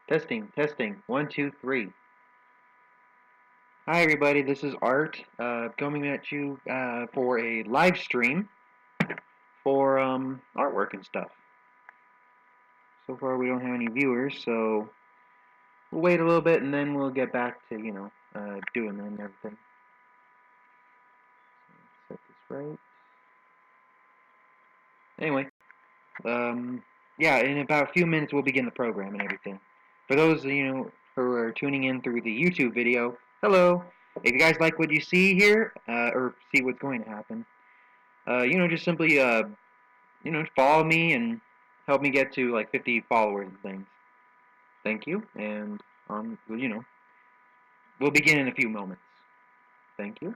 Testing, testing. One, two, three. Hi, everybody. This is Art coming at you for a live stream for artwork and stuff. So far, we don't have any viewers, so we'll wait a little bit and then we'll get back to doing it and everything. So set this right. Anyway, yeah, in about a few minutes we'll begin the program and everything. For those who are tuning in through the YouTube video, hello. If you guys like what you see here or see what's going to happen, just simply follow me and help me get to like 50 followers and things. Thank you, and we'll begin in a few moments. Thank you.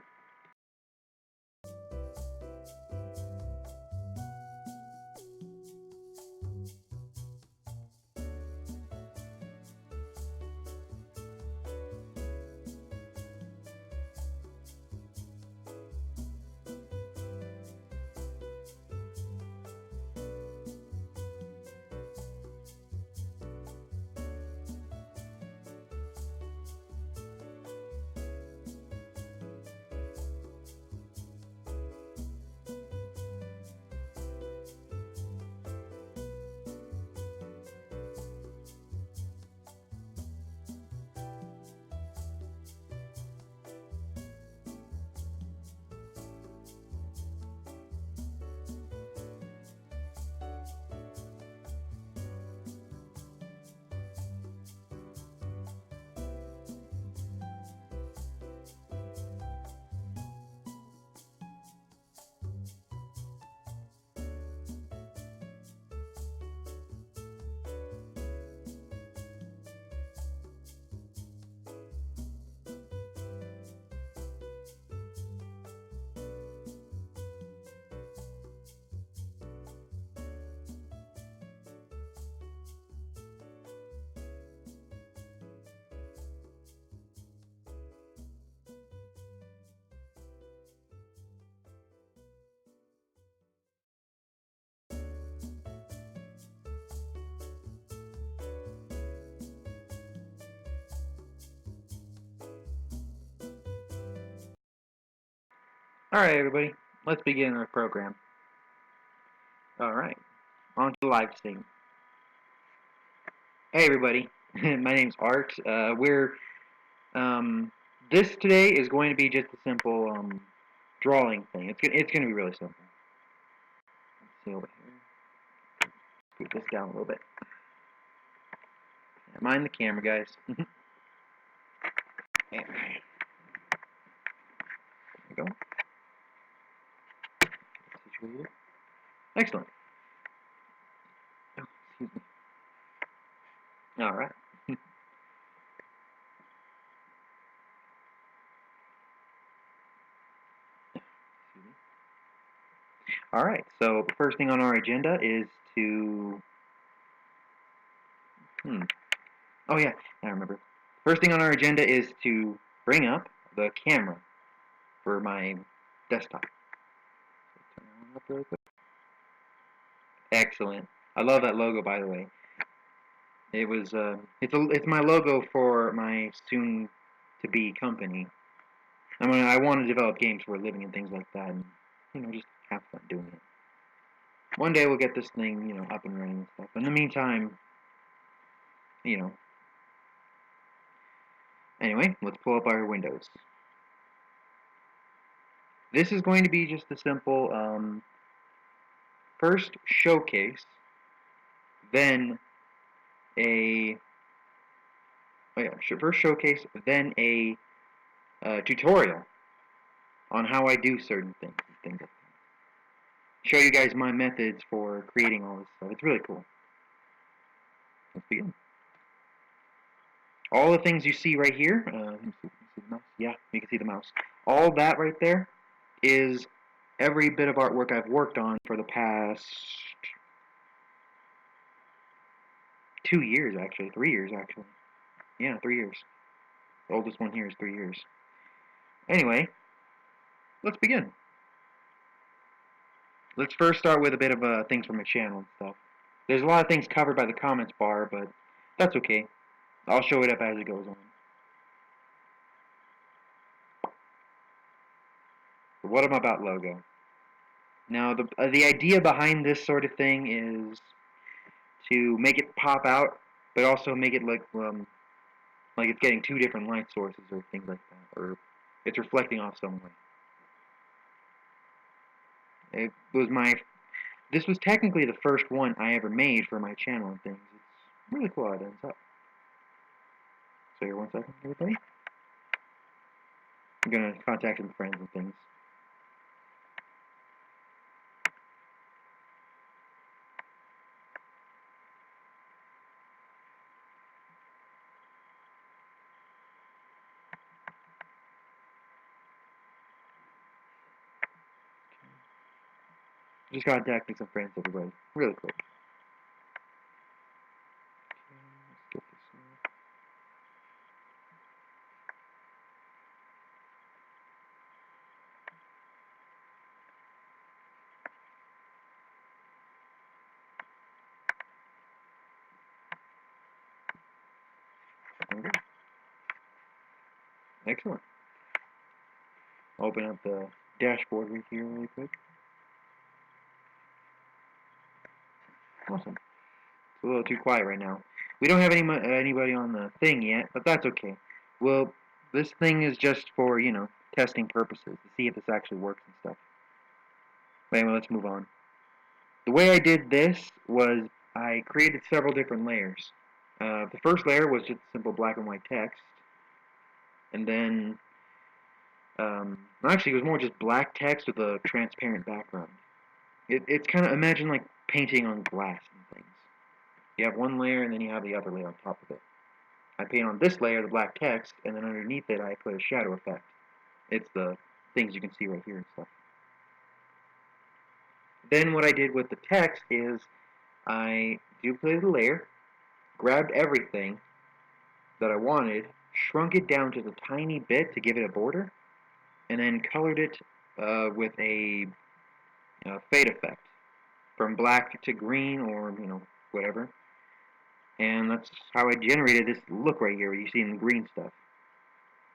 All right, everybody, let's begin our program. All right, on to the live stream. Hey, everybody, my name's Art. This today is going to be just a simple drawing thing. It's gonna be really simple. Let's see over here. Put this down a little bit. Mind the camera, guys. There we go. Situated. Excellent. Oh, excuse me. All right. All right. So the first thing on our agenda is to. Oh yeah, I remember. First thing on our agenda is to bring up the camera for my desktop. Turn that up really quick. Excellent. I love that logo, by the way. It's my logo for my soon-to-be company. I want to develop games for a living and things like that, and just have fun doing it. One day we'll get this thing, up and running and stuff. But in the meantime, anyway, let's pull up our windows. This is going to be just a simple first showcase, then first showcase, then a tutorial on how I do certain things and things like that. Show you guys my methods for creating all this stuff. It's really cool. Let's begin. All the things you see right here, you see the mouse? Yeah, you can see the mouse. All that right there is every bit of artwork I've worked on for the past 2 years, actually. 3 years, actually. Yeah, 3 years. The oldest one here is 3 years. Anyway, let's begin. Let's first start with a bit of things from the channel and stuff. There's a lot of things covered by the comments bar, but that's okay. I'll show it up as it goes on. The What I'm About logo. Now, the idea behind this sort of thing is to make it pop out, but also make it like it's getting two different light sources or things like that, or it's reflecting off some way. It was my This was technically the first one I ever made for my channel and things. It's really cool how it ends up. So here, 1 second, everybody. I'm gonna contact some friends and things. Just contacting some friends, everybody. Really quick. Okay, let's get this one. Okay. Excellent. Open up the dashboard right here really quick. Awesome. It's a little too quiet right now. We don't have anybody on the thing yet, but that's okay. Well, this thing is just for, testing purposes, to see if this actually works and stuff. But anyway, let's move on. The way I did this was I created several different layers. The first layer was just simple black and white text. And then, actually, it was more just black text with a transparent background. It's kind of, imagine like painting on glass and things. You have one layer and then you have the other layer on top of it. I paint on this layer the black text, and then underneath it I put a shadow effect. It's the things you can see right here and stuff. Then what I did with the text is I duplicated the layer, grabbed everything that I wanted, shrunk it down just a tiny bit to give it a border, and then colored it with a fade effect from black to green or whatever. And that's how I generated this look right here. You see in the green stuff.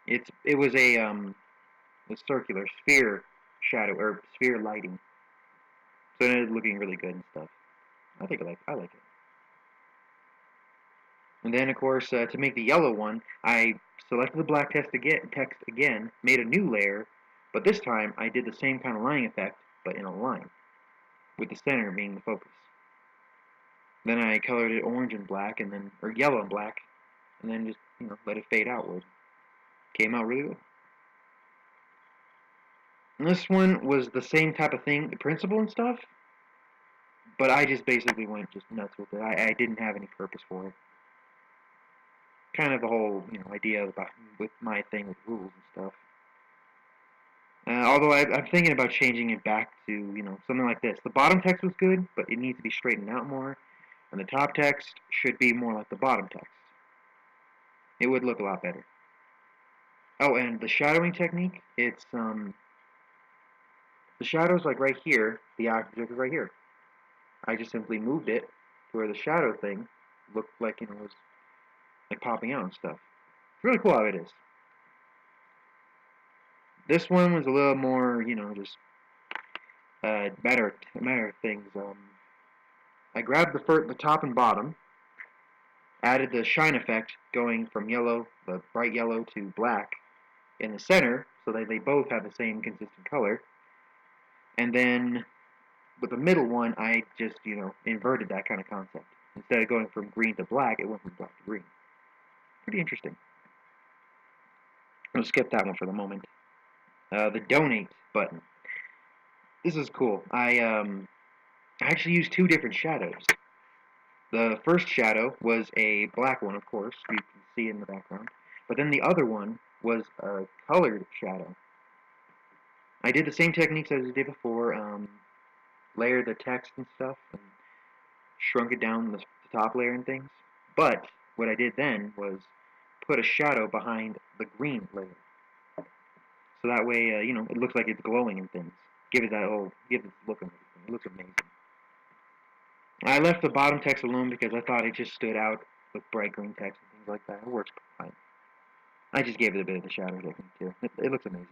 It was a circular sphere shadow or sphere lighting, so it ended up looking really good and stuff. I like it. And then, of course, to make the yellow one, I selected the black text again, made a new layer, but this time I did the same kind of lining effect, but in a line, with the center being the focus. Then I colored it orange and black, or yellow and black, and then just, let it fade outward. Came out really good. And this one was the same type of thing, the principle and stuff, but I just basically went just nuts with it. I didn't have any purpose for it. Kind of the whole, idea about with my thing with rules and stuff. Although I'm thinking about changing it back to, something like this. The bottom text was good, but it needs to be straightened out more. And the top text should be more like the bottom text. It would look a lot better. Oh, and the shadowing technique, it's, the shadow's like right here, the object is right here. I just simply moved it to where the shadow thing looked like, it was like popping out and stuff. It's really cool how it is. This one was a little more, just matter of things. I grabbed the top and bottom, added the shine effect, going from yellow, the bright yellow, to black in the center, so that they both have the same consistent color. And then with the middle one, I just inverted that kind of concept. Instead of going from green to black, it went from black to green. Pretty interesting. I'll skip that one for the moment. The donate button. This is cool. I actually used two different shadows. The first shadow was a black one, of course, you can see in the background. But then the other one was a colored shadow. I did the same techniques as I did before, layered the text and stuff, and shrunk it down the top layer and things. But what I did then was put a shadow behind the green layer. So that way, it looks like it's glowing and things. Give it look and everything. It looks amazing. I left the bottom text alone because I thought it just stood out with bright green text and things like that. It works fine. I just gave it a bit of the shadow technique too. It looks amazing.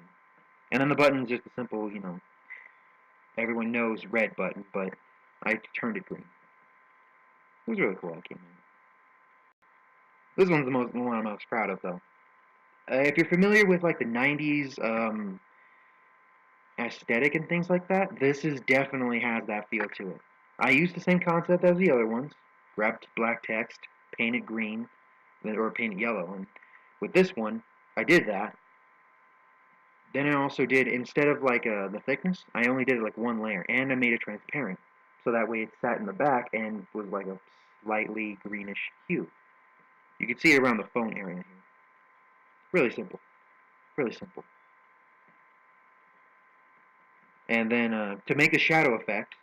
And then the button's just a simple, everyone knows red button, but I turned it green. It was really cool how it came in. This one's the one I'm most proud of, though. If you're familiar with like the '90s aesthetic and things like that, this is definitely has that feel to it. I used the same concept as the other ones. Grabbed black text, painted green, or painted yellow, and with this one, I did that. Then I also did, instead of like the thickness, I only did like one layer, and I made it transparent, so that way it sat in the back and was like a slightly greenish hue. You can see it around the phone area here. Really simple. Really simple. And then to make the shadow effect,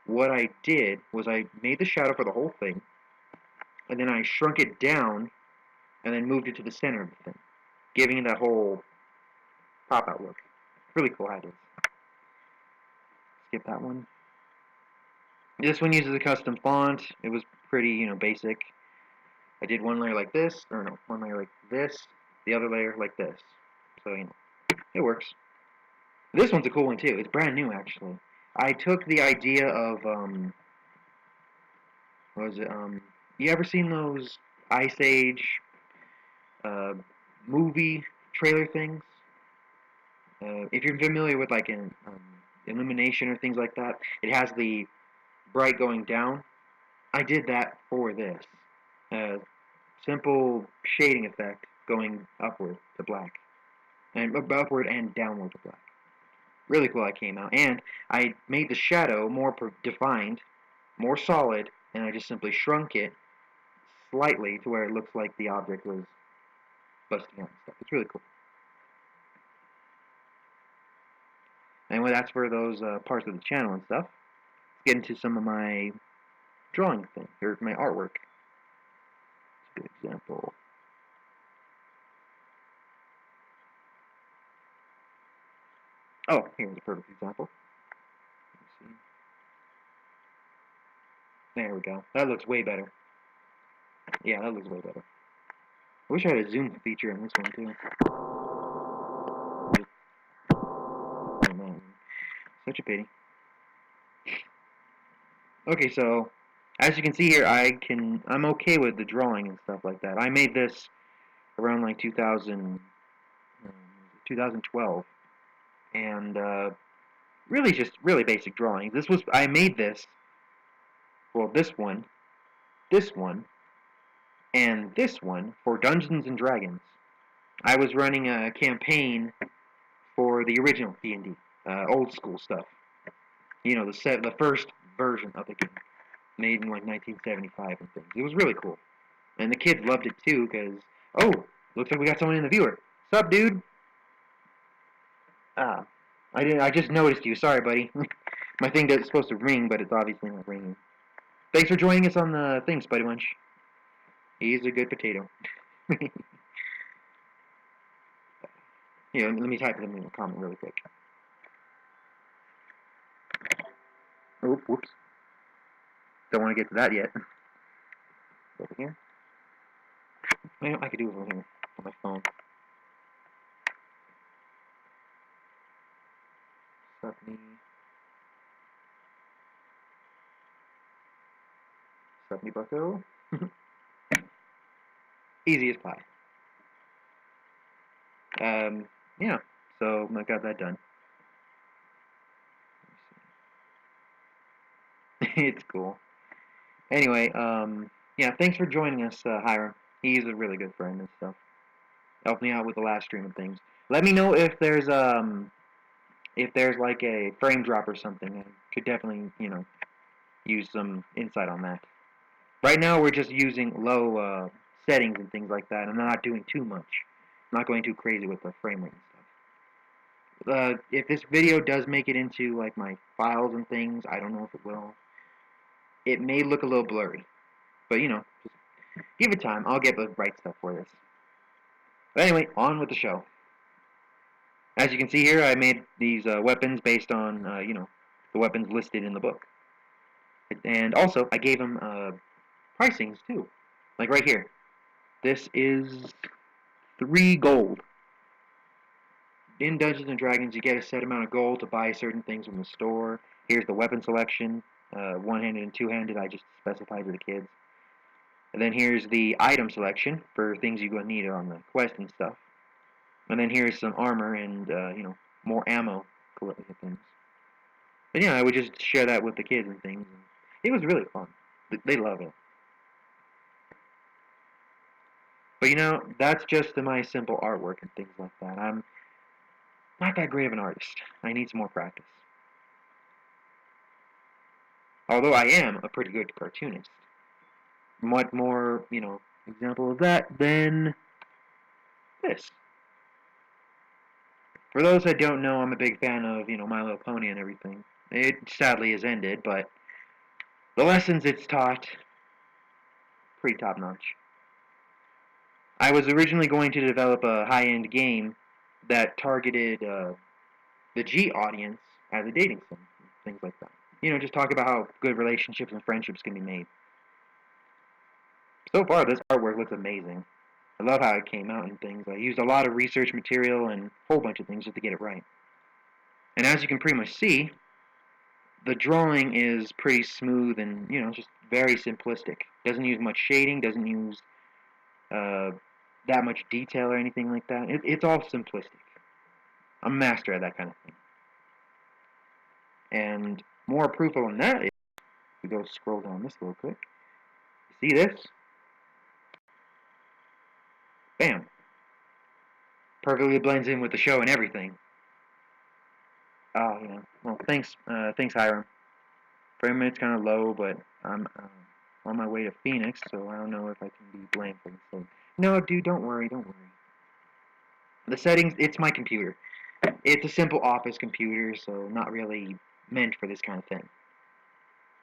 what I did was I made the shadow for the whole thing, and then I shrunk it down, and then moved it to the center of the thing, giving it that whole pop-out look. Really cool how it is. Skip that one. This one uses a custom font. It was pretty, basic. I did one layer like this, or no, one layer like this, the other layer like this. So, it works. This one's a cool one too. It's brand new, actually. I took the idea of, what was it, you ever seen those Ice Age uh, movie trailer things? If you're familiar with like an illumination or things like that, it has the bright going down. I did that for this. Simple shading effect going upward to black. And upward and downward to black. Really cool how it came out. And I made the shadow more defined, more solid, and I just simply shrunk it slightly to where it looks like the object was busting out and stuff. It's really cool. Anyway, that's for those parts of the channel and stuff. Let's get into some of my drawing thing, or my artwork. It's a good example. Oh, here's a perfect example. Let's see. There we go. That looks way better. Yeah, that looks way better. I wish I had a zoom feature in this one too. Oh man, such a pity. Okay, so as you can see here, I'm okay with the drawing and stuff like that. I made this around like 2012, and really just really basic drawings. I made this, well, this one, and this one for Dungeons and Dragons. I was running a campaign for the original D&D, old school stuff. The first version of the game, made in like 1975 and things. It was really cool, and the kids loved it too because looks like we got someone in the viewer. Sup, dude? Ah, I didn't. I just noticed you. Sorry, buddy. My thing is supposed to ring, but it's obviously not ringing. Thanks for joining us on the thing, Spuddy Munch. He's a good potato. Let me type it in the comment really quick. Oh, whoops. Don't want to get to that yet. Over here. I could do it over here on my phone. Subney Bucko. Easy as pie. Yeah, so I got that done. It's cool. Anyway, yeah, thanks for joining us, Hiram. He's a really good friend and stuff. Helped me out with the last stream and things. Let me know if there's like a frame drop or something. I could definitely, use some insight on that. Right now, we're just using low settings and things like that, and I'm not doing too much. I'm not going too crazy with the frame rate and stuff. If this video does make it into like my files and things, I don't know if it will. It may look a little blurry, but just give it time. I'll get the right stuff for this. But anyway, on with the show. As you can see here, I made these weapons based on the weapons listed in the book, and also I gave them pricings too, like right here. This is 3 gold. In Dungeons and Dragons, you get a set amount of gold to buy certain things from the store. Here's the weapon selection, one-handed and two-handed. I just specified to the kids. And then here's the item selection for things you're going to need on the quest and stuff. And then here's some armor and more ammo things. But yeah, I would just share that with the kids and things. And it was really fun. They love it. But that's just my simple artwork and things like that. I'm not that great of an artist. I need some more practice. Although I am a pretty good cartoonist. Much more, example of that than this. For those that don't know, I'm a big fan of, My Little Pony and everything. It sadly has ended, but the lessons it's taught, pretty top-notch. I was originally going to develop a high-end game that targeted the G audience as a dating sim, things like that. Just talk about how good relationships and friendships can be made. So far, this artwork looks amazing. I love how it came out and things. I used a lot of research material and a whole bunch of things just to get it right. And as you can pretty much see, the drawing is pretty smooth and, just very simplistic. Doesn't use much shading, doesn't use that much detail or anything like that. It's all simplistic. I'm a master at that kind of thing. And more proof on that is, we go scroll down this real quick. You see this? Bam. Perfectly blends in with the show and everything. Oh, well, thanks, Hiram. Frame rate's kind of low, but I'm on my way to Phoenix, so I don't know if I can be blamed for this thing. No, dude, don't worry. The settings, it's my computer. It's a simple office computer, so not really meant for this kind of thing.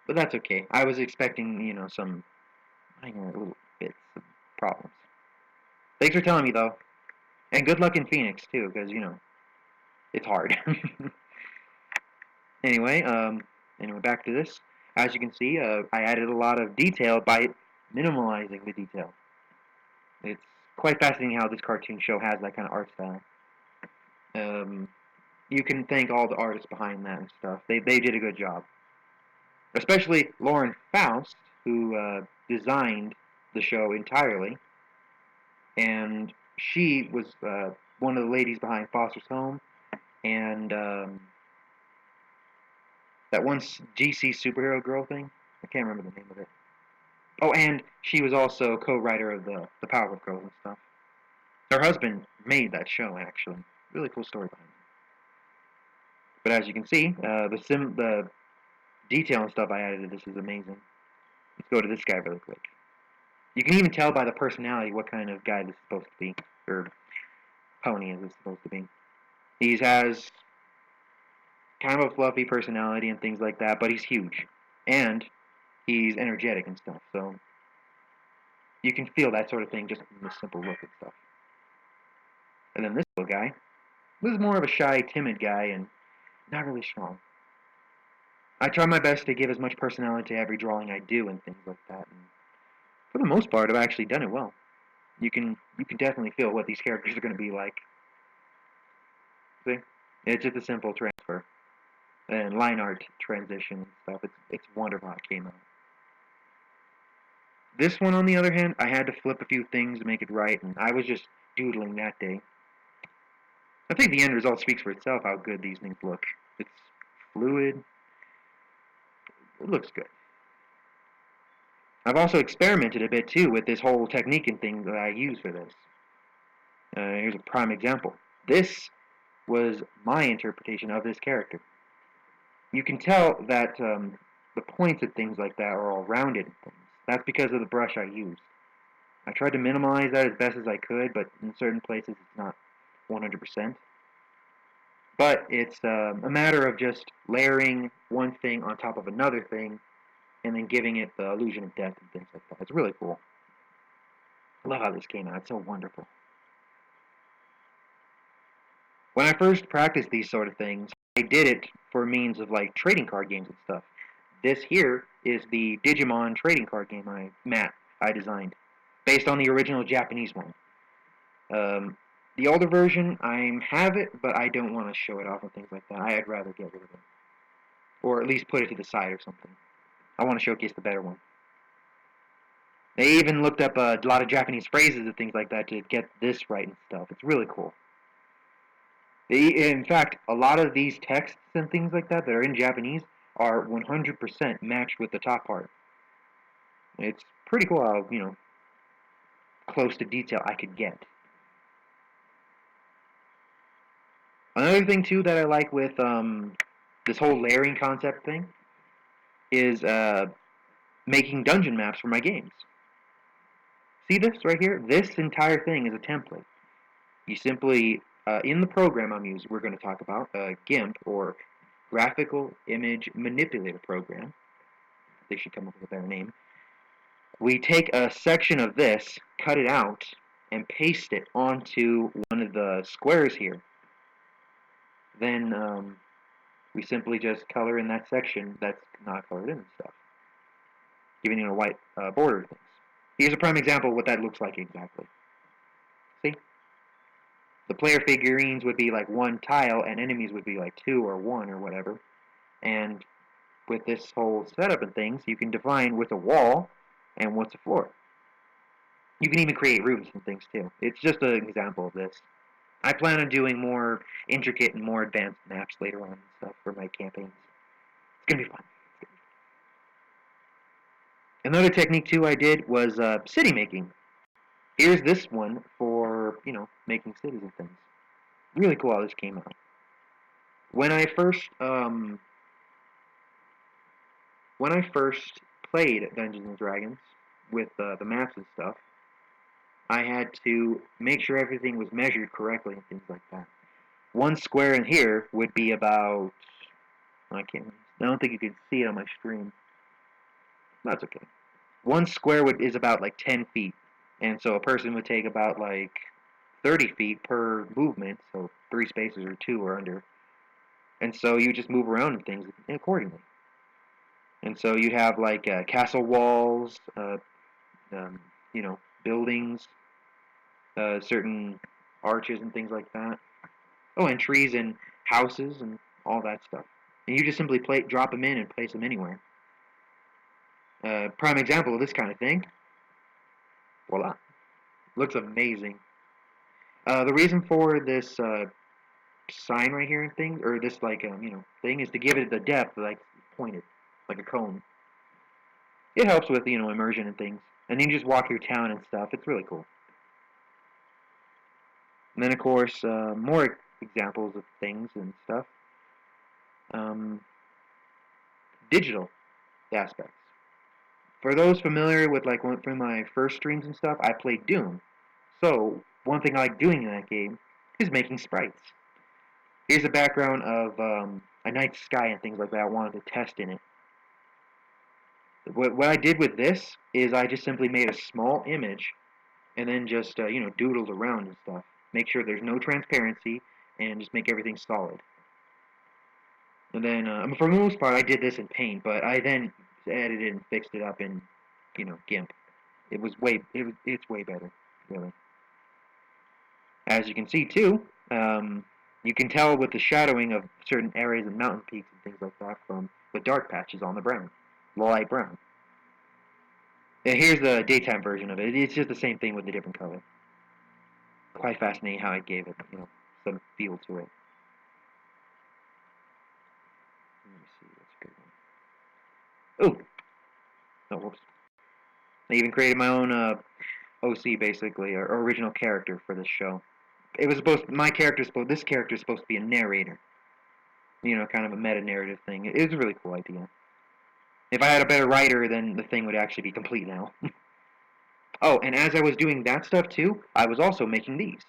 But that's okay. I was expecting, some little bits of problems. Thanks for telling me, though. And good luck in Phoenix, too, because, it's hard. Anyway, back to this. As you can see, I added a lot of detail by minimalizing the detail. It's quite fascinating how this cartoon show has that kind of art style. You can thank all the artists behind that and stuff. They did a good job. Especially Lauren Faust, who designed the show entirely. And she was one of the ladies behind Foster's Home. And that one GC superhero girl thing. I can't remember the name of it. Oh, and she was also co-writer of the Powerpuff Girls and stuff. Her husband made that show, actually. Really cool story behind it. But as you can see, the detail and stuff I added to this is amazing. Let's go to this guy really quick. You can even tell by the personality what kind of guy this is supposed to be, or pony is this supposed to be. He has kind of a fluffy personality and things like that, but he's huge. And he's energetic and stuff, so you can feel that sort of thing just from the simple look and stuff. And then this little guy, this is more of a shy, timid guy and not really strong. I try my best to give as much personality to every drawing I do and things like that. And for the most part, I've actually done it well. You can definitely feel what these characters are going to be like. See? It's just a simple transfer. And line art transition and stuff. It's wonderful how it came out. This one, on the other hand, I had to flip a few things to make it right, and I was just doodling that day. I think the end result speaks for itself, how good these things look. It's fluid. It looks good. I've also experimented a bit, too, with this whole technique and thing that I use for this. Here's a prime example. This was my interpretation of this character. You can tell that the points and things like that are all rounded and things. That's because of the brush I used. I tried to minimize that as best as I could, but in certain places it's not 100%. But it's a matter of just layering one thing on top of another thing and then giving it the illusion of depth and things like that. It's really cool. I love how this came out. It's so wonderful. When I first practiced these sort of things, I did it for means of like trading card games and stuff. This here is the Digimon trading card game I designed. based on the original Japanese one. The older version, I have it, but I don't want to show it off and things like that. I'd rather get rid of it. Or at least put it to the side or something. I want to showcase the better one. They even looked up a lot of Japanese phrases and things like that to get this right and stuff. It's really cool. In fact, a lot of these texts and things like that are in Japanese are 100% matched with the top part. It's pretty cool how, close to detail I could get. Another thing, too, that I like with this whole layering concept thing is making dungeon maps for my games. See this right here? This entire thing is a template. You simply, in the program we're going to talk about, GIMP, or Graphical Image Manipulator Program. They should come up with a better name. We take a section of this, cut it out, and paste it onto one of the squares here. Then we simply just color in that section that's not colored in and stuff, giving it a white border things. Here's a prime example of what that looks like exactly. See? The player figurines would be like one tile, and enemies would be like 2 or 1 or whatever. And with this whole setup and things, you can define what's a wall and what's a floor. You can even create rooms and things too. It's just an example of this. I plan on doing more intricate and more advanced maps later on and stuff for my campaigns. It's going to be fun. Another technique too I did was city making. Here's this one for, making cities and things. Really cool how this came out. When I first played Dungeons and Dragons with the maps and stuff, I had to make sure everything was measured correctly and things like that. One square in here would be about, I don't think you can see it on my stream. That's okay. One square is about like 10 feet, and so a person would take about like 30 feet per movement, so 3 spaces or 2 or under. And so you just move around and things accordingly. And so you'd have like castle walls, buildings, certain arches and things like that. Oh, and trees and houses and all that stuff. And you just simply drop them in and place them anywhere. Prime example of this kind of thing. Voila. Looks amazing. The reason for this sign right here and thing, or this thing, is to give it the depth, like pointed, like a cone. It helps with immersion and things. And then you just walk through town and stuff. It's really cool. And then of course more examples of things and stuff. Digital aspects. For those familiar with from my first streams and stuff, I played Doom. So one thing I like doing in that game is making sprites. Here's a background of a night sky and things like that I wanted to test in it. What I did with this is I just simply made a small image and then just doodled around and stuff. Make sure there's no transparency and just make everything solid. And then for the most part I did this in Paint, but I then edited and fixed it up in GIMP. It's way better, really. As you can see too, you can tell with the shadowing of certain areas and mountain peaks and things like that from the dark patches on the brown, the light brown. And here's the daytime version of it. It's just the same thing with a different color. Quite fascinating how I gave it, some feel to it. Let me see, that's a good one. Oh, whoops. I even created my own OC, basically, or original character for this show. It was this character is supposed to be a narrator. Kind of a meta-narrative thing. It was a really cool idea. If I had a better writer, then the thing would actually be complete now. Oh, and as I was doing that stuff too, I was also making these.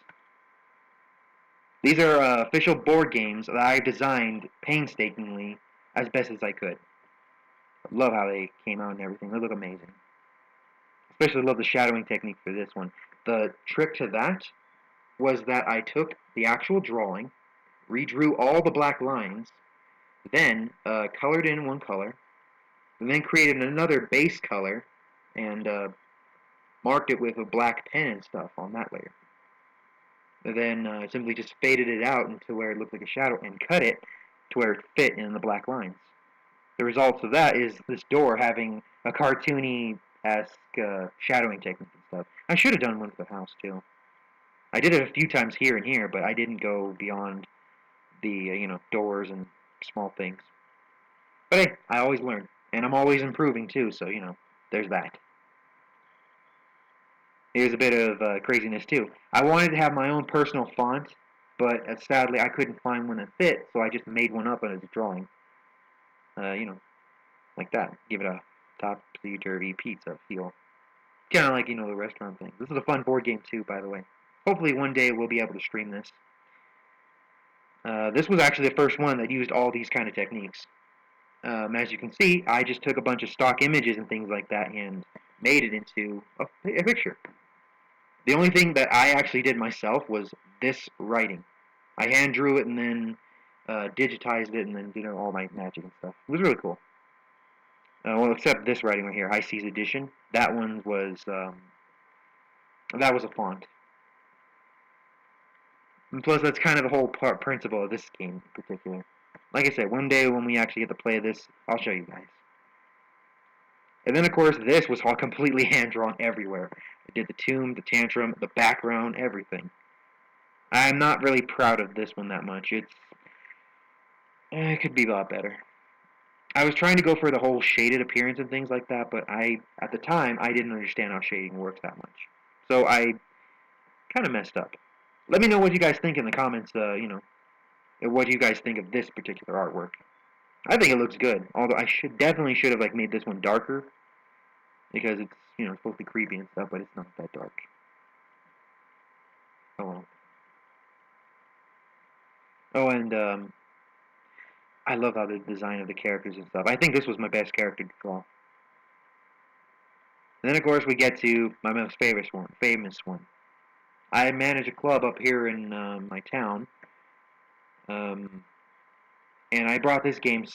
These are official board games that I designed painstakingly as best as I could. I love how they came out and everything. They look amazing. Especially love the shadowing technique for this one. The trick to that was that I took the actual drawing, redrew all the black lines, then colored in one color, and then created another base color, and marked it with a black pen and stuff on that layer. And then simply just faded it out into where it looked like a shadow and cut it to where it fit in the black lines. The results of that is this door having a cartoony-esque shadowing technique and stuff. I should have done one for the house too. I did it a few times here and here, but I didn't go beyond the doors and small things. But hey, I always learn, and I'm always improving too. So there's that. Here's a bit of craziness too. I wanted to have my own personal font, but sadly I couldn't find one that fit, so I just made one up as a drawing. Like that. Give it a topsy-turvy pizza feel. Kind of like, the restaurant thing. This is a fun board game too, by the way. Hopefully one day we'll be able to stream this. This was actually the first one that used all these kind of techniques. As you can see, I just took a bunch of stock images and things like that and made it into a picture. The only thing that I actually did myself was this writing. I hand drew it and then digitized it and then did all my magic and stuff. It was really cool. Well, except this writing right here, High Seas Edition. That one was that was a font. And plus, that's kind of the whole principle of this game in particular. Like I said, one day when we actually get to play this, I'll show you guys. And then, of course, this was all completely hand-drawn everywhere. I did the tomb, the tantrum, the background, everything. I'm not really proud of this one that much. It could be a lot better. I was trying to go for the whole shaded appearance and things like that, but at the time, I didn't understand how shading works that much. So I kind of messed up. Let me know what you guys think in the comments, what you guys think of this particular artwork. I think it looks good, although I definitely should have made this one darker, because it's, supposed to be creepy and stuff, but it's not that dark. Oh well. Oh, and I love how the design of the characters and stuff. I think this was my best character to draw. And then, of course, we get to my most famous one. I manage a club up here in my town, and I brought this game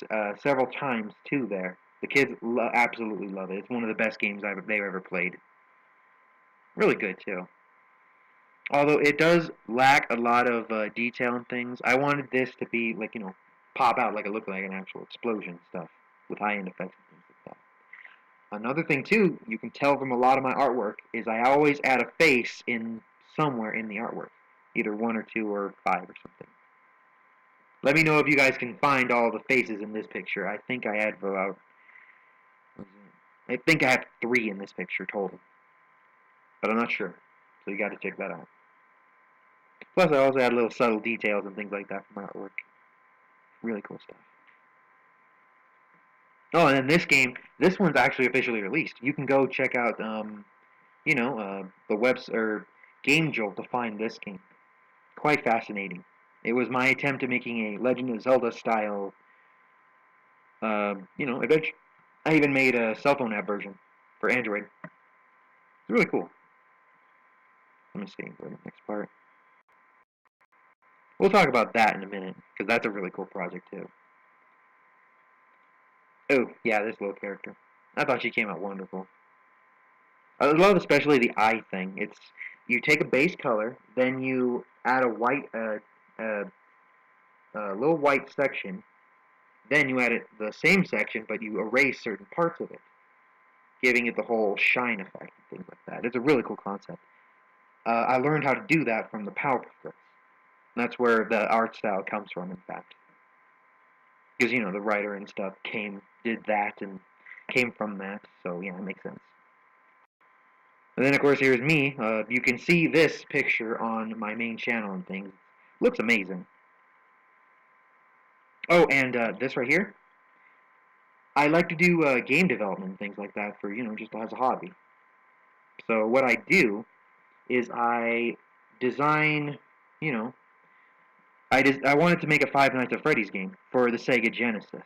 several times to there. The kids absolutely love it. It's one of the best games they've ever played. Really good, too. Although it does lack a lot of detail and things. I wanted this to be, pop out like it looked like an actual explosion stuff with high-end effects and things like that. Another thing, too, you can tell from a lot of my artwork, is I always add a face in somewhere in the artwork. Either 1 or 2 or 5 or something. Let me know if you guys can find all the faces in this picture. I think I had about... I think I have 3 in this picture total. But I'm not sure. So you gotta check that out. Plus, I also had little subtle details and things like that from my artwork. Really cool stuff. Oh, and then this one's actually officially released. You can go check out, the webs or Game Jolt to find this game. Quite fascinating. It was my attempt at making a Legend of Zelda style, adventure. I even made a cell phone app version for Android. It's really cool. Let me see. Where's the next part? We'll talk about that in a minute, because that's a really cool project, too. Oh, yeah, this little character. I thought she came out wonderful. I love especially the eye thing. It's, you take a base color, then you add a little white section, then you add the same section, but you erase certain parts of it, giving it the whole shine effect and things like that. It's a really cool concept. I learned how to do that from the Powerpuff Girls. That's where the art style comes from, in fact. Because, the writer and stuff did that and came from that, so, yeah, it makes sense. And then, of course, here's me. You can see this picture on my main channel and things. Looks amazing. Oh, and this right here. I like to do game development and things like that for, just as a hobby. So what I do is I design, I wanted to make a Five Nights at Freddy's game for the Sega Genesis.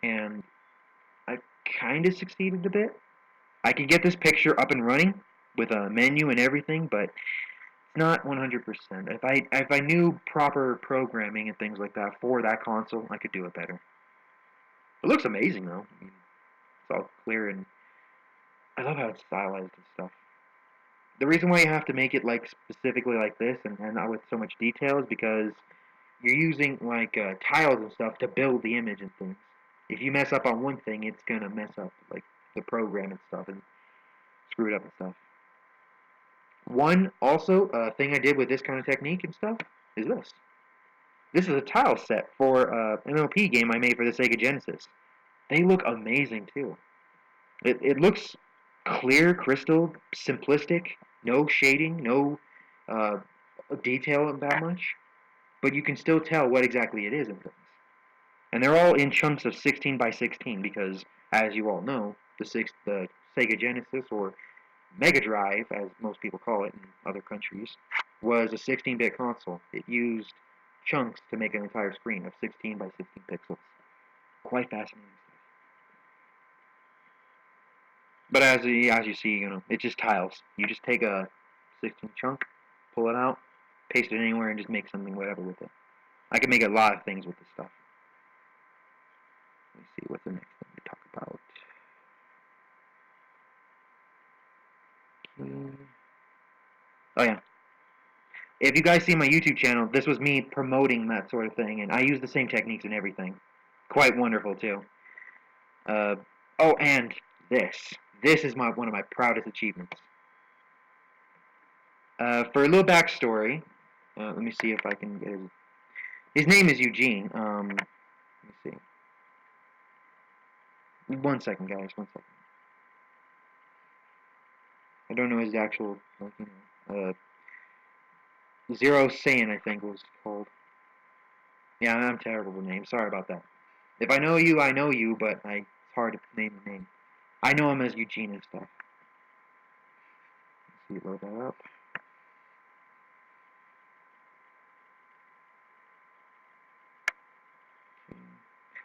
And I kind of succeeded a bit. I could get this picture up and running with a menu and everything, but it's not 100%. If I knew proper programming and things like that for that console, I could do it better. It looks amazing, though. It's all clear and I love how it's stylized and stuff. The reason why you have to make it like specifically like this and not with so much detail is because you're using like tiles and stuff to build the image and things. If you mess up on one thing, it's gonna mess up like the program and stuff and screw it up and stuff. One also thing I did with this kind of technique and stuff is this. This is a tile set for an MLP game I made for the Sega Genesis. They look amazing too. It looks clear, crystal, simplistic, no shading, no uh, detail that much, but you can still tell what exactly it is in things. And they're all in chunks of 16 by 16 because, as you all know, the Sega Genesis or Mega Drive, as most people call it in other countries, was a 16-bit console. It used chunks to make an entire screen of 16 by 16 pixels. Quite fascinating stuff. But as you see, it's just tiles. You just take a 16 chunk, pull it out, paste it anywhere, and just make something whatever with it. I can make a lot of things with this stuff. Let me see what's the next thing to talk about. Okay. Oh yeah. If you guys see my YouTube channel, this was me promoting that sort of thing, and I use the same techniques and everything. Quite wonderful too. Uh, oh, and this. This is one of my proudest achievements. For a little backstory, let me see if I can get his name is Eugene. Let me see. One second, guys. One second. I don't know his actual, Zero Saiyan, I think was called. Yeah, I'm terrible with names. Sorry about that. If I know you, I know you, but it's hard to name the name. I know him as Eugene and stuff. Let's see, load that up.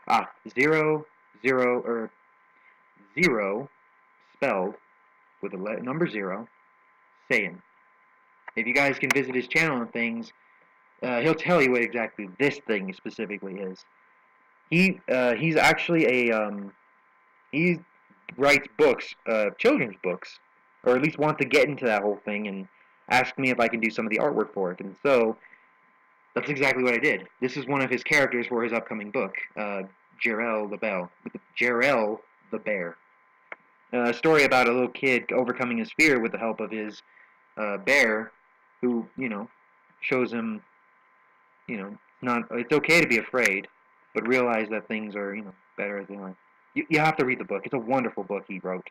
Ah, zero spelled with the number zero, Saiyan. If you guys can visit his channel and things, he'll tell you what exactly this thing specifically is. He's actually he writes books, children's books, or at least wants to get into that whole thing and asked me if I can do some of the artwork for it. And so that's exactly what I did. This is one of his characters for his upcoming book, Jarell the Bear. A story about a little kid overcoming his fear with the help of his bear, who shows him not it's okay to be afraid, but realize that things are better as they are. You have to read the book. It's a wonderful book he wrote,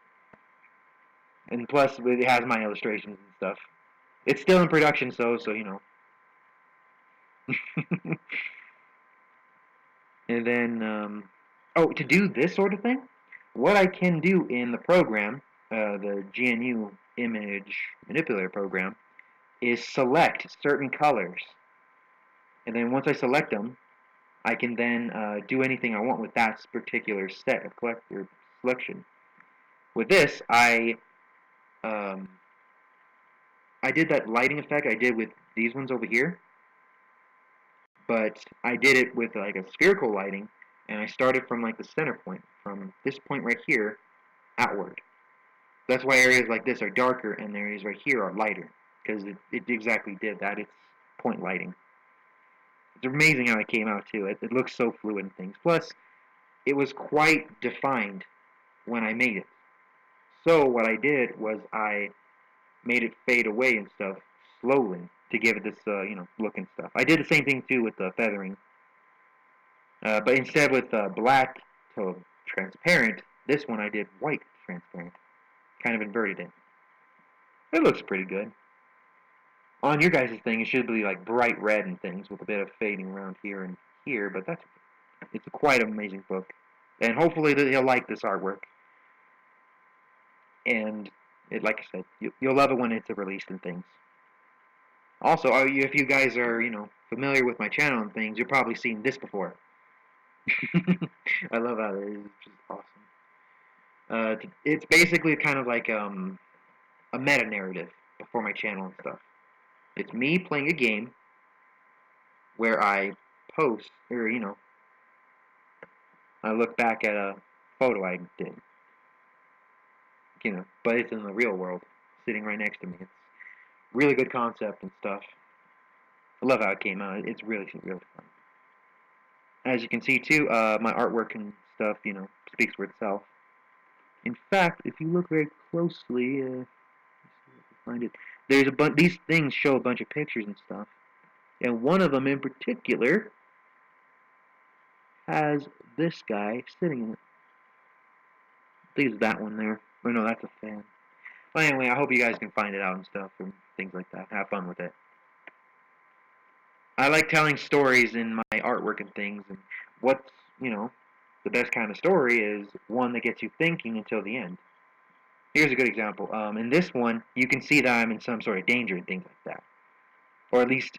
and plus it has my illustrations and stuff. It's still in production, so. And then to do this sort of thing, what I can do in the program, the GNU image manipulator program, is select certain colors, and then once I select them, I can then do anything I want with that particular set of selection. With this, um, I did that lighting effect I did with these ones over here, but I did it with like a spherical lighting, and I started from like the center point, from this point right here, outward. That's why areas like this are darker, and areas right here are lighter, because it exactly did that. It's point lighting. It's amazing how it came out too. It looks so fluid and things. Plus, it was quite defined when I made it. So what I did was I made it fade away and stuff slowly to give it this look and stuff. I did the same thing too with the feathering, but instead with black to transparent, this one I did white transparent, kind of inverted it. It looks pretty good. On your guys' thing, it should be like bright red and things with a bit of fading around here and here, but it's a quite amazing book, and hopefully he'll like this artwork. And like I said, you'll love it when it's released and things. Also, if you guys are familiar with my channel and things, you've probably seen this before. I love how it is. It's just awesome. It's basically kind of like a meta narrative for my channel and stuff. It's me playing a game where I post, or I look back at a photo I did. but it's in the real world, sitting right next to me. It's really good concept and stuff. I love how it came out. It's really, really fun. As you can see too, my artwork and stuff, speaks for itself. In fact, if you look very closely, let's see if I can find it. There's a bunch. These things show a bunch of pictures and stuff, and one of them in particular has this guy sitting in it. I think it's that one there. Or no, that's a fan. But anyway, I hope you guys can find it out and stuff and things like that. Have fun with it. I like telling stories in my artwork and things, and what's, the best kind of story is one that gets you thinking until the end. Here's a good example. In this one, you can see that I'm in some sort of danger and things like that. Or at least,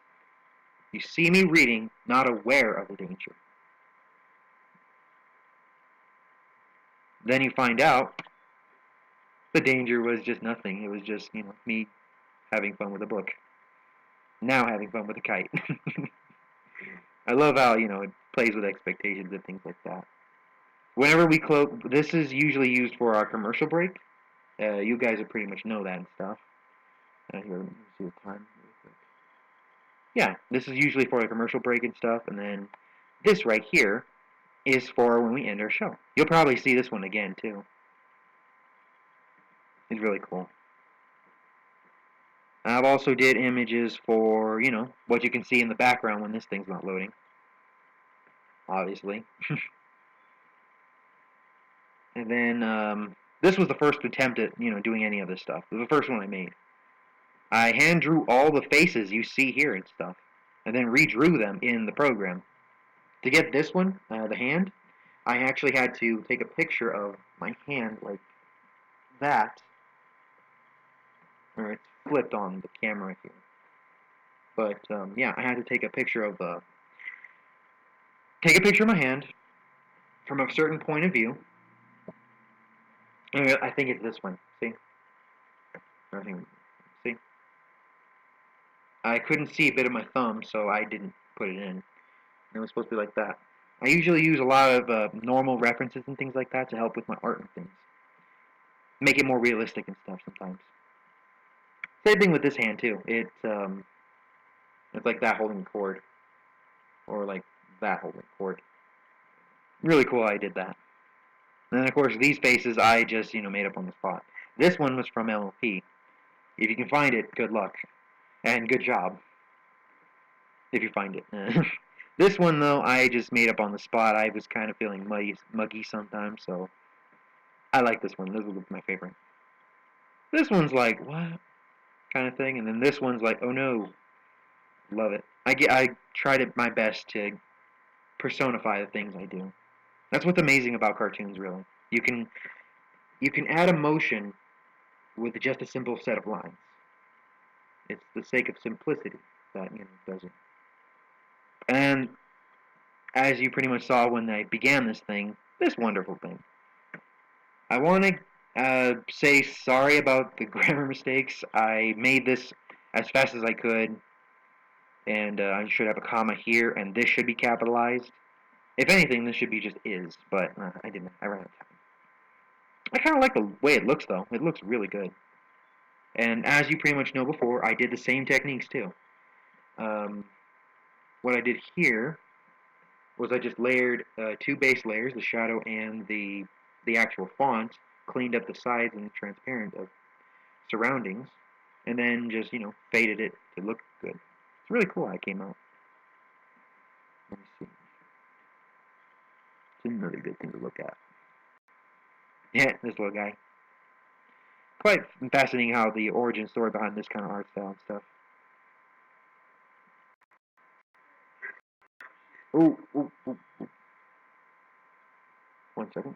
you see me reading, not aware of the danger. Then you find out the danger was just nothing. It was just, me having fun with a book. Now having fun with a kite. I love how, it plays with expectations and things like that. Whenever we close, this is usually used for our commercial break. You guys will pretty much know that and stuff. Here, let me see the time really quick. Yeah, this is usually for a commercial break and stuff, and then this right here is for when we end our show. You'll probably see this one again, too. It's really cool. I've also did images for, what you can see in the background when this thing's not loading. Obviously. And then, this was the first attempt at, doing any of this stuff. It was the first one I made. I hand drew all the faces you see here and stuff, and then redrew them in the program. To get this one, the hand, I actually had to take a picture of my hand like that, or it's flipped on the camera here. But yeah, I had to take a picture of my hand from a certain point of view. And I think it's this one. See, see. I couldn't see a bit of my thumb, so I didn't put it in. It was supposed to be like that. I usually use a lot of normal references and things like that to help with my art and things. Make it more realistic and stuff sometimes. Same thing with this hand too. It's like that holding the cord, or like that holding the cord. Really cool how I did that. And then of course these faces I just made up on the spot. This one was from LLP. If you can find it, good luck and good job. If you find it. This one though I just made up on the spot. I was kind of feeling muggy sometimes, so I like this one. This was my favorite. This one's like what kind of thing, and then this one's like oh no, love it. I tried my best to personify the things I do. That's what's amazing about cartoons, really. You can add emotion with just a simple set of lines. It's the sake of simplicity that does it. And as you pretty much saw when I began this wonderful thing, I want to say sorry about the grammar mistakes. I made this as fast as I could, and I should have a comma here, and this should be capitalized. If anything, this should be just is, but I didn't. I ran out of time. I kind of like the way it looks, though. It looks really good. And as you pretty much know before, I did the same techniques, too. Um, what I did here was I just layered two base layers, the shadow and the actual font, cleaned up the sides and transparent of surroundings, and then just, faded it to look good. It's really cool how it came out. Let me see. It's another good thing to look at. Yeah, this little guy. Quite fascinating how the origin story behind this kind of art style and stuff. Oh, oh, oh, oh. 1 second.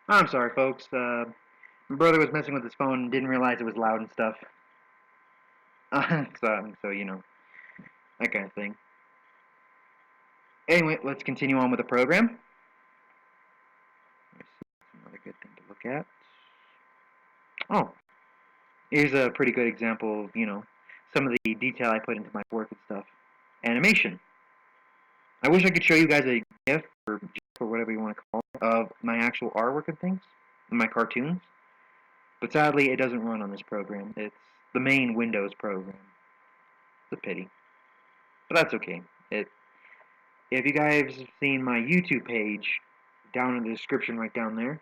I'm sorry, folks. My brother was messing with his phone and didn't realize it was loud and stuff. So you know, that kind of thing. Anyway, let's continue on with the program. Another good thing to look at. Oh, here's a pretty good example of, some of the detail I put into my work and stuff. Animation. I wish I could show you guys a GIF or whatever you want to call it of my actual artwork and things, my cartoons. But sadly, it doesn't run on this program. It's the main Windows program. It's a pity. But that's okay. If you guys have seen my YouTube page, down in the description right down there,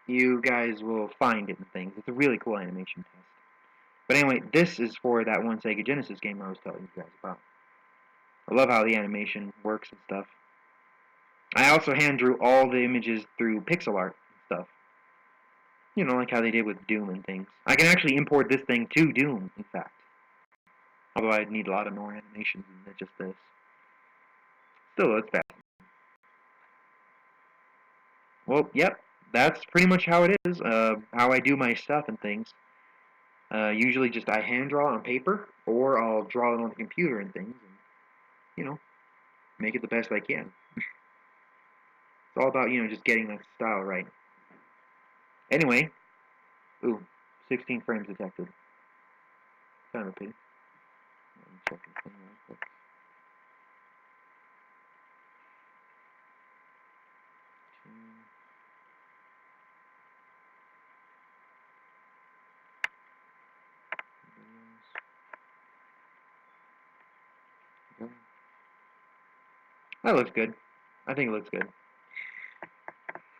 you guys will find it and things. It's a really cool animation test. But anyway, this is for that one Sega Genesis game I was telling you guys about. I love how the animation works and stuff. I also hand drew all the images through pixel art and stuff. You know, like how they did with Doom and things. I can actually import this thing to Doom, in fact. Although I'd need a lot of more animations than just this. Still, it's fast. Well, yep, that's pretty much how it is. How I do my stuff and things. Usually just I hand draw on paper, or I'll draw it on the computer and things, and, make it the best I can. It's all about, just getting that style right. Anyway, ooh, 16 frames detected. Kind of a pity. Let me check this thing real quick. That looks good. I think it looks good.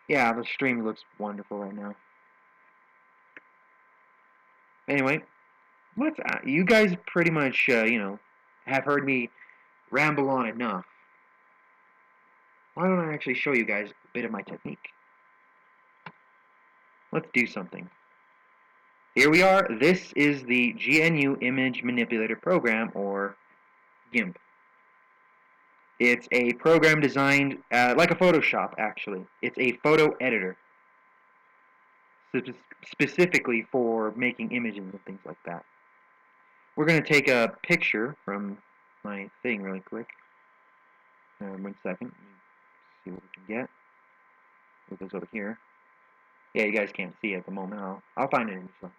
Yeah, the stream looks wonderful right now. Anyway, you guys pretty much, have heard me ramble on enough. Why don't I actually show you guys a bit of my technique? Let's do something. Here we are. This is the GNU Image Manipulator Program, or GIMP. It's a program designed like a Photoshop, actually. It's a photo editor, specifically for making images and things like that. We're going to take a picture from my thing really quick. 1 second. Let me see what we can get. It goes over here. Yeah, you guys can't see it at the moment. I'll find it. So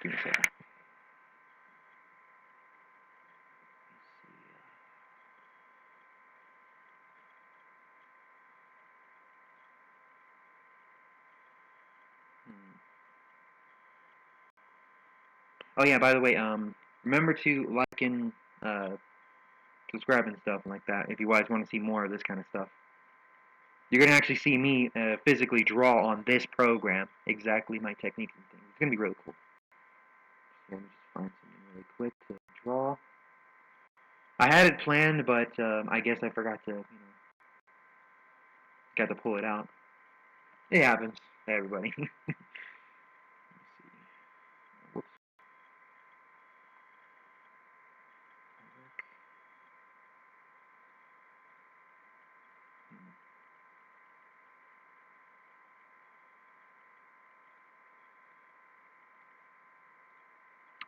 give me a second. Oh yeah, by the way, remember to like and subscribe and stuff like that if you guys want to see more of this kind of stuff. You're gonna actually see me physically draw on this program exactly my techniques and things. It's gonna be really cool. So let me just find something really quick to draw. I had it planned, but I guess I forgot to, got to pull it out. It happens to everybody. Let's see. Whoops.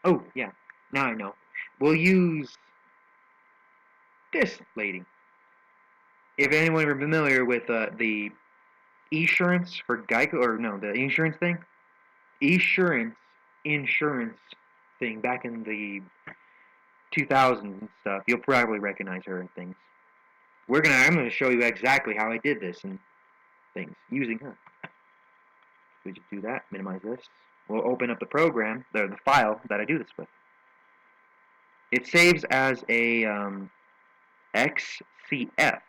Oh yeah, now I know. We'll use this lady. If anyone are familiar with the insurance for Geico, or no, the insurance thing, insurance thing back in the 2000s and stuff, you'll probably recognize her and things. I'm gonna show you exactly how I did this and things using her. We just do that. Minimize this. We'll open up the program, the file that I do this with. It saves as a XCF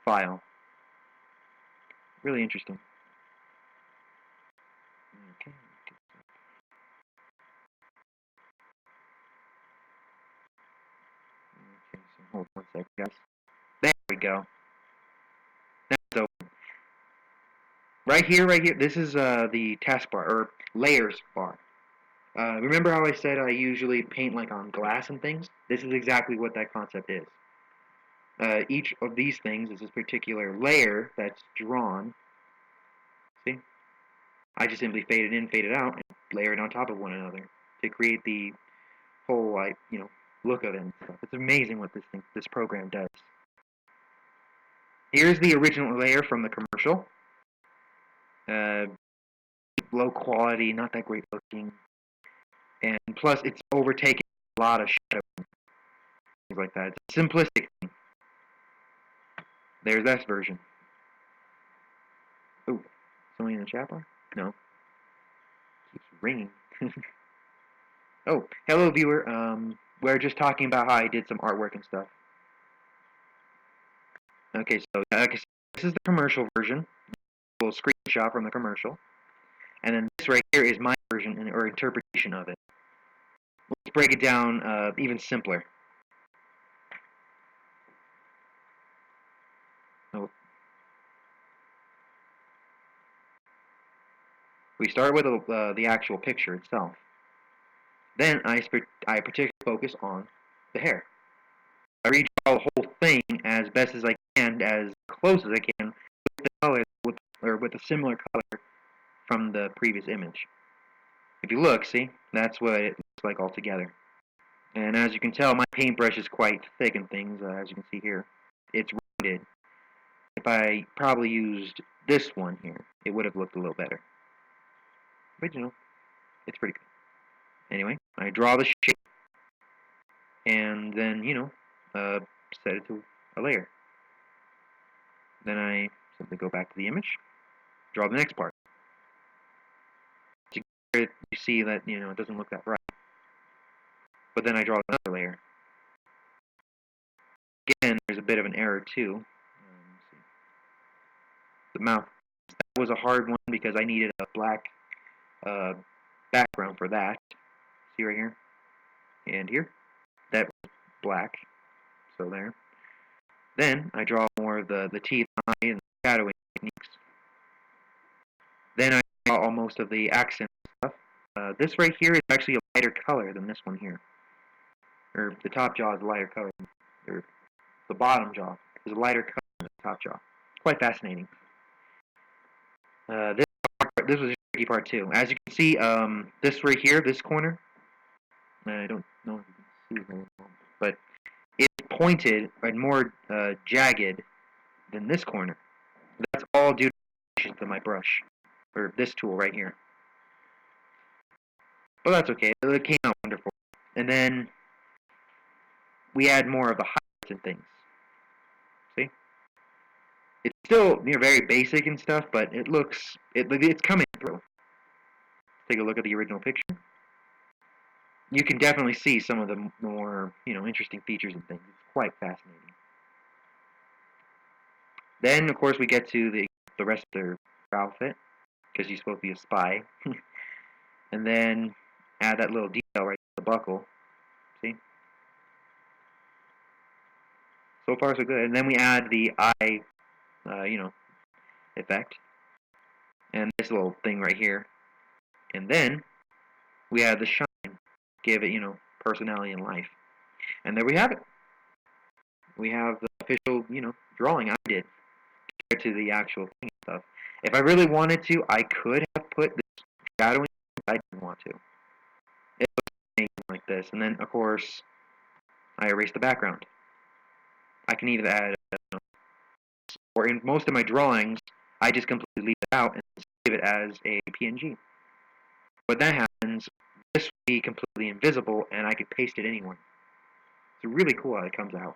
file. Really interesting. Okay. Okay, so hold on a sec, guys. There we go. Now it's open. Right here, this is the taskbar, or layers bar. Remember how I said I usually paint like on glass and things? This is exactly what that concept is. Each of these things is this particular layer that's drawn See? I just simply fade it in, fade it out, and layer it on top of one another to create the whole, like, look of it and stuff. It's amazing what this program does. Here's the original layer from the commercial. Low quality, not that great looking, and plus it's overtaken a lot of shadow, things like that. It's a simplistic thing. There's that version. Oh, somebody in the chat bar? No. Keeps ringing. Oh, hello viewer. We're just talking about how I did some artwork and stuff. Okay, so like I said, this is the commercial version. A little screenshot from the commercial. And then this right here is my version or interpretation of it. Let's break it down even simpler. Oh. We start with the actual picture itself. Then I particularly focus on the hair. I redraw the whole thing as best as I can, as close as I can, with the color, with a similar color from the previous image. If you look, see, that's what it looks like all together. And as you can tell, my paintbrush is quite thick and things, as you can see here. It's rounded. If I probably used this one here, it would have looked a little better. But it's pretty good. Anyway, I draw the shape, and then, set it to a layer. Then I simply go back to the image, draw the next part. You see that, it doesn't look that bright. But then I draw another layer. Again, there's a bit of an error too. The mouth. That was a hard one because I needed a black background for that. See right here? And here? That was black. So there. Then I draw more of the teeth, eye, and shadowing techniques. Then I draw all most of the accent stuff. This right here is actually a lighter color than this one here. Or the top jaw is a lighter color. Or the bottom jaw is a lighter color than the top jaw. Quite fascinating. This was a tricky part too. As you can see, this right here, this corner, I don't know if you can see it very well, but it's pointed and more jagged than this corner. That's all due to my brush, or this tool right here. But that's okay. It came out wonderful. And then we add more of the highlights and things. See? It's still very basic and stuff, but it's coming through. Take a look at the original picture. You can definitely see some of the more interesting features and things. It's quite fascinating. Then, of course, we get to the rest of their outfit, because she's supposed to be a spy. And then add that little detail right to the buckle. See? So far, so good. And then we add the eye, effect. And this little thing right here. And then we add the shine. Give it, personality and life. And there we have it. We have the official, drawing I did compared to the actual thing stuff. If I really wanted to, I could have put this shadowing, but I didn't want to. It was like this. And then, of course, I erase the background. I can either add, or in most of my drawings, I just completely leave it out and save it as a PNG. When that happens, this will be completely invisible, and I could paste it anywhere. It's really cool how it comes out.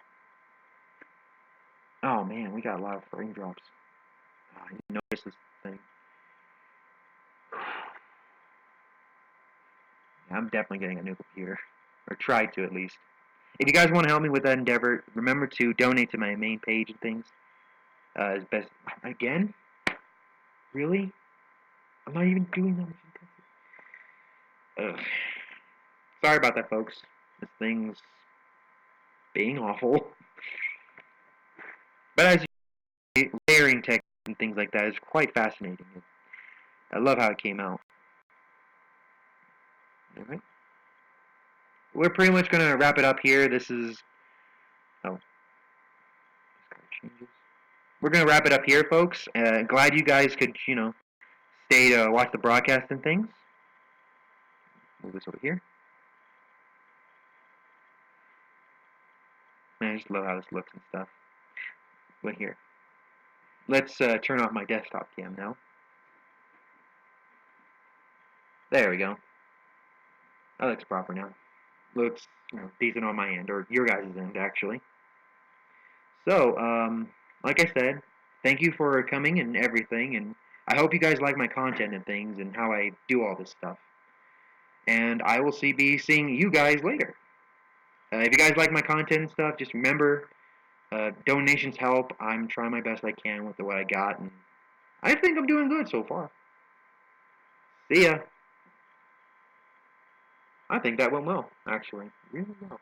Oh man, we got a lot of raindrops. I didn't notice this thing. I'm definitely getting a new computer, or try to at least. If you guys want to help me with that endeavor, remember to donate to my main page and things. As best again. Really? I'm not even doing that much. Ugh. Sorry about that, folks. This thing's being awful. But as you see, layering techniques and things like that is quite fascinating. I love how it came out. Alright. We're pretty much going to wrap it up here. This is... Oh. We're going to wrap it up here, folks. Glad you guys could, stay to watch the broadcast and things. Move this over here. Man, I just love how this looks and stuff. But here, let's turn off my desktop cam now. There we go. That looks proper now. Looks decent on my end, or your guys' end, actually. So, like I said, thank you for coming and everything, and I hope you guys like my content and things and how I do all this stuff. And I will be seeing you guys later. If you guys like my content and stuff, just remember, donations help. I'm trying my best I can with what I got, and I think I'm doing good so far. See ya. I think that went well, actually. Really well.